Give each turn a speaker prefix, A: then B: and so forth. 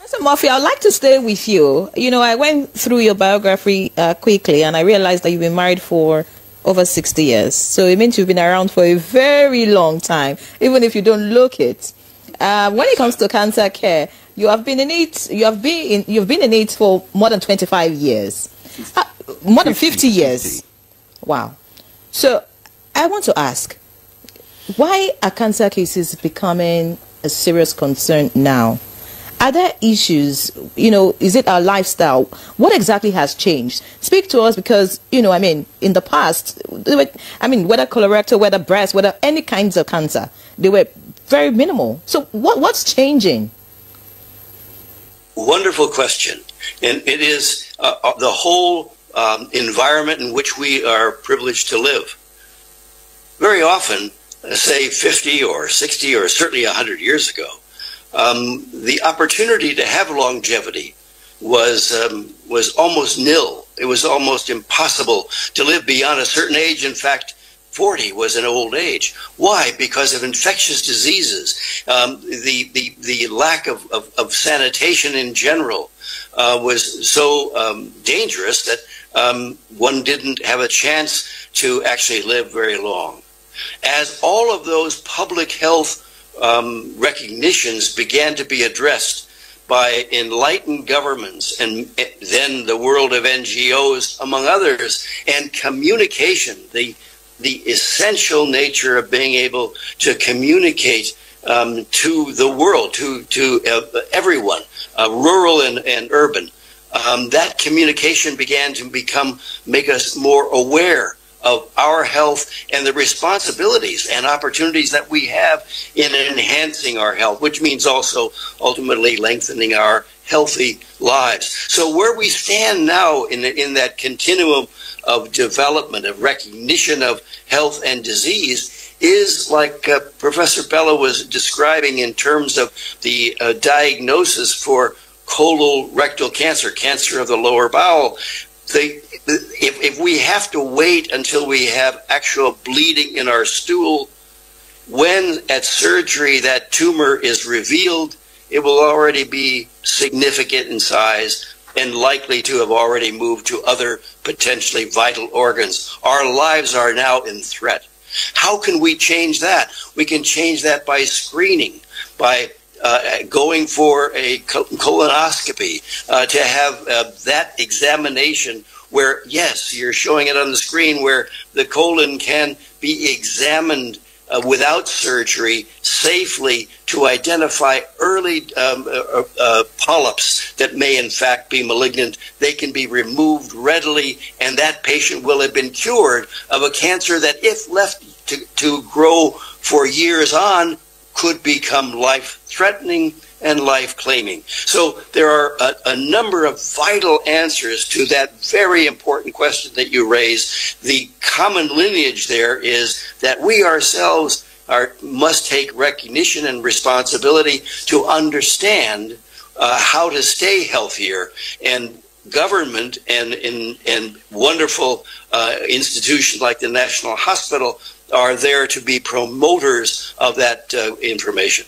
A: So, Murphy, I'd like to stay with you. You know, I went through your biography quickly, and I realized that you've been married for over 60 years. So it means you've been around for a very long time, even if you don't look it. When it comes to cancer care, you have been in it. You've been in it for more than 25 years, more than 50 years. Wow. So I want to ask, why are cancer cases becoming a serious concern now? Are there issues, you know, is it our lifestyle? What exactly has changed? Speak to us because, you know, I mean, in the past, whether colorectal, whether breast, whether any kinds of cancer, they were very minimal. So what's changing?
B: Wonderful question. And it is the whole environment in which we are privileged to live. Very often, say 50 or 60 or certainly 100 years ago, the opportunity to have longevity was almost nil. It was almost impossible to live beyond a certain age. In fact, 40 was an old age. Why? Because of infectious diseases. The lack of sanitation in general was so dangerous that one didn't have a chance to actually live very long. As all of those public health recognitions began to be addressed by enlightened governments and then the world of NGOs, among others, and communication, the essential nature of being able to communicate to the world, to everyone, rural and urban. That communication began to make us more aware of our health and the responsibilities and opportunities that we have in enhancing our health, which means also ultimately lengthening our healthy lives. So where we stand now in that continuum of development, of recognition of health and disease, is like Professor Bella was describing in terms of the diagnosis for colorectal cancer, cancer of the lower bowel. If we have to wait until we have actual bleeding in our stool, when at surgery that tumor is revealed, it will already be significant in size and likely to have already moved to other potentially vital organs. Our lives are now in threat. How can we change that? We can change that by screening, by going for a colonoscopy, to have that examination where, yes, you're showing it on the screen, where the colon can be examined without surgery safely to identify early polyps that may in fact be malignant. They can be removed readily, and that patient will have been cured of a cancer that, if left to grow for years on, could become life-threatening and life-claiming. So there are a number of vital answers to that very important question that you raised. The common lineage there is that we ourselves must take recognition and responsibility to understand how to stay healthier. And government and wonderful institutions like the National Hospital are there to be promoters of that information.